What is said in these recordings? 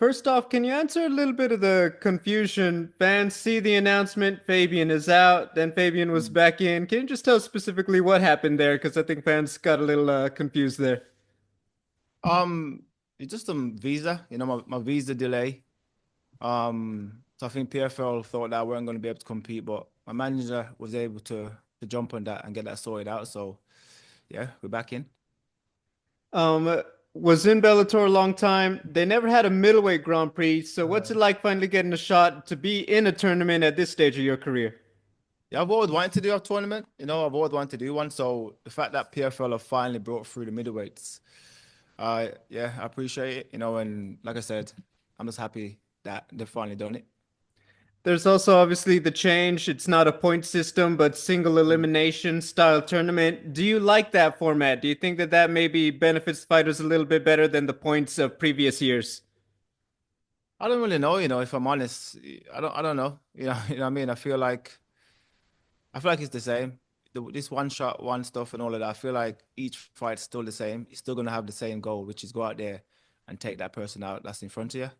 First off, can you answer a little bit of the confusion? Fans see the announcement, Fabian is out, then Fabian was Mm. back in. Can you just tell specifically what happened there? Because I think fans got a little confused there. Um, it's just some visa, my visa delay. So I think PFL thought that I weren't going to be able to compete, but my manager was able to jump on that and get that sorted out. So yeah, we're back in. Um, was in Bellator a long time. They never had a middleweight Grand Prix, so what's it like finally getting a shot to be in a tournament at this stage of your career? Yeah, I've always wanted to do a tournament. I've always wanted to do one. So the fact that PFL have finally brought through the middleweights, yeah, I appreciate it. And like I said, I'm just happy that they've finally done it. There's also obviously the change. It's not a point system, but single elimination style tournament. Do you like that format? Do you think that that maybe benefits fighters a little bit better than the points of previous years? I don't really know, if I'm honest. I don't know. You know what I mean? I feel like it's the same. This one shot, one stuff and all of that. I feel like each fight's still the same. You're still gonna have the same goal, which is go out there and take that person out that's in front of you.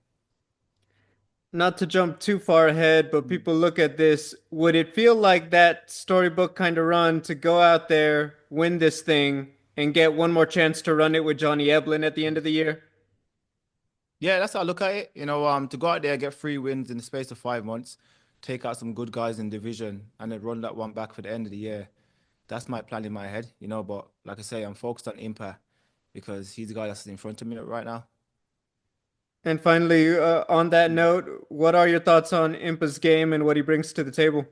Not to jump too far ahead, but Mm. people look at this. Would it feel like that storybook kind of run to go out there, win this thing, and get one more chance to run it with Johnny Eblin at the end of the year? Yeah, that's how I look at it. To go out there, get 3 wins in the space of 5 months, take out some good guys in division, and then run that one back for the end of the year. That's my plan in my head. But like I say, I'm focused on Impa because he's the guy that's in front of me right now. And finally, on that note, what are your thoughts on Impa's game and what he brings to the table?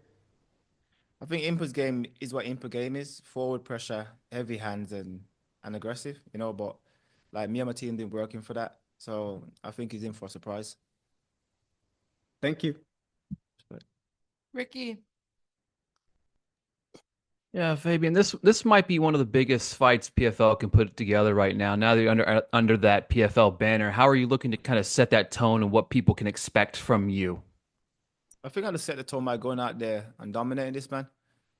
I think Impa's game is what Impa game is: forward pressure, heavy hands, and aggressive. But like me and my team been working for that, so I think he's in for a surprise. Thank you. But Ricky. Yeah, Fabian, this might be one of the biggest fights PFL can put together right now. Now that you're under that PFL banner, how are you looking to kind of set that tone and what people can expect from you? I think I just set the tone by going out there and dominating this man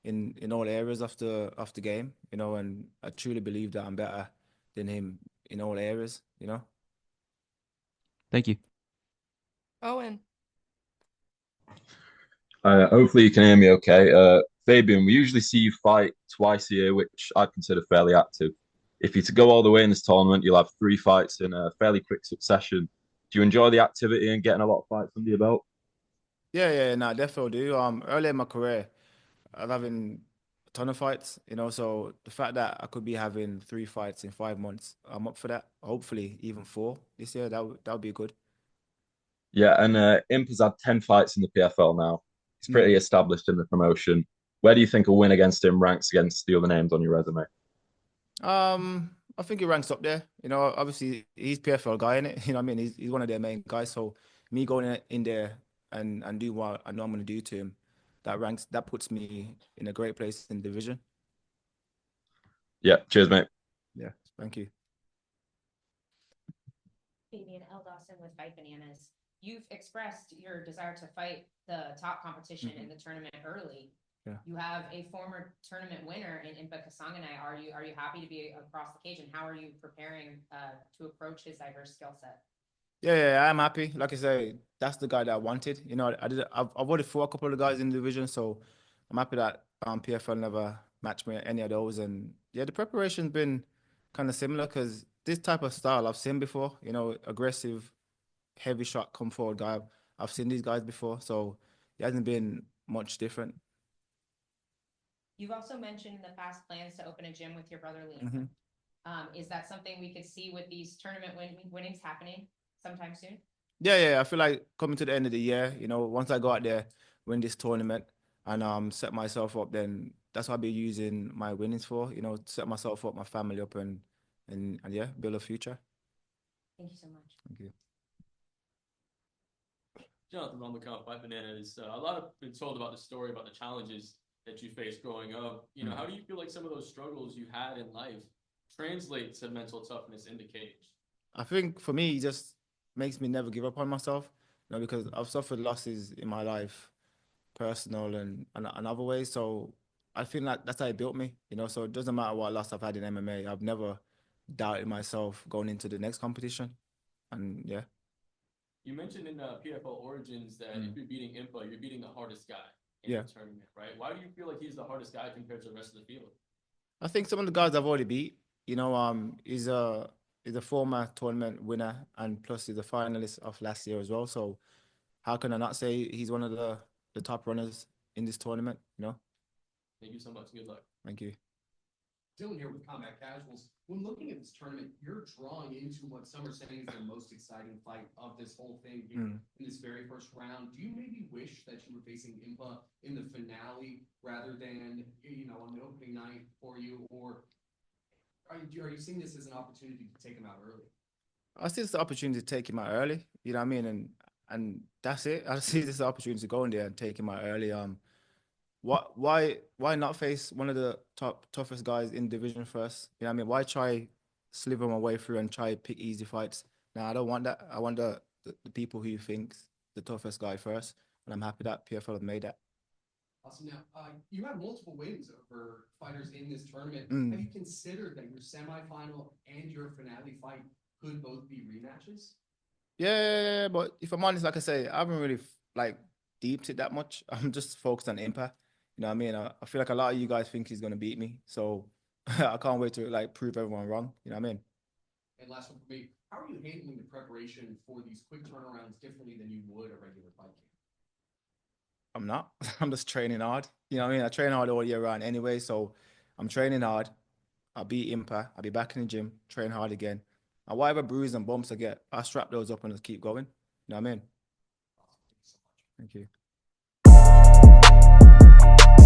in all areas of the game. And I truly believe that I'm better than him in all areas. Thank you. Owen. Hopefully you can hear me okay. Fabian, we usually see you fight twice a year, which I consider fairly active. If you're to go all the way in this tournament, you'll have 3 fights in a fairly quick succession. Do you enjoy the activity and getting a lot of fights under your belt? Yeah, no, definitely do. Early in my career, I was having a ton of fights. So the fact that I could be having 3 fights in 5 months, I'm up for that. Hopefully, even 4 this year. That would be good. Yeah, and Imp has had 10 fights in the PFL now. He's Mm. pretty established in the promotion. Where do you think a win against him ranks against the other names on your resume? I think he ranks up there. Obviously he's PFL guy in it. You know what I mean? He's one of their main guys. So me going in there and do what I know I'm gonna do to him, that puts me in a great place in the division. Yeah, cheers, mate. Yeah, thank you. Fabian L. Dawson with Fight Bananas. You've expressed your desire to fight the top competition in the tournament early. Yeah. You have a former tournament winner in Impa Kasanganay. Are you happy to be across the cage, and how are you preparing to approach his diverse skill set? Yeah, I'm happy. Like I say, that's the guy that I wanted. I've already fought a couple of the guys in the division, so I'm happy that PFL never matched me at any of those. And yeah, the preparation's been kind of similar because this type of style I've seen before. Aggressive, heavy shot, come forward guy. I've seen these guys before, so it hasn't been much different. You've also mentioned in the past plans to open a gym with your brother Liam. Is that something we could see with these tournament winnings happening sometime soon? Yeah. I feel like coming to the end of the year, once I go out there, win this tournament, and set myself up, then that's what I'll be using my winnings for. Set myself up, my family up, and yeah, build a future. Thank you so much. Thank you. Jonathan Rumlicott, Five Bananas. A lot of been told about the story about the challenges that you faced growing up. How do you feel like some of those struggles you had in life translate to mental toughness in the cage? I think for me, it just makes me never give up on myself. Because I've suffered losses in my life, personal and other ways. So I feel like that's how it built me. So it doesn't matter what loss I've had in MMA. I've never doubted myself going into the next competition. And yeah. You mentioned in PFL Origins that if you're beating Impa, you're beating the hardest guy in Yeah. the tournament, right? Why do you feel like he's the hardest guy compared to the rest of the field? I think some of the guys I've already beat. You know, he's a former tournament winner, and plus he's a finalist of last year as well. So how can I not say he's one of the top runners in this tournament? You know, Thank you so much. Good luck. thank you. Dylan here with Combat Casuals. When looking at this tournament, you're drawing into what some are saying is the most exciting fight of this whole thing here in this very first round. Do you maybe wish that you were facing Impa in the finale rather than, you know, on the opening night for you, or are you seeing this as an opportunity to take him out early? I see this opportunity to take him out early. You know what I mean? And that's it. I see this opportunity to go in there and take him out early. Why not face one of the toughest guys in division first? You know what I mean? Why try sliver my way through and try pick easy fights? No, I don't want that. I want the people who thinks the toughest guy first, and I'm happy that PFL have made that. Awesome. Now, you have multiple wins over fighters in this tournament. Mm. Have you considered that your semifinal and your finale fight could both be rematches? Yeah, but if I'm honest, like I say, I haven't really like deeped it that much. I'm just focused on Impa. You know what I mean? I feel like a lot of you guys think he's gonna beat me, so I can't wait to like prove everyone wrong. You know what I mean? And last one for me, how are you handling the preparation for these quick turnarounds differently than you would a regular fight camp? I'm not. I'm just training hard. You know what I mean? I train hard all year round anyway, so I'm training hard. I'll beat Impa. I'll be back in the gym, train hard again. And whatever bruises and bumps I get, I strap those up and just keep going. You know what I mean? Awesome. Thank you so much. Thank you.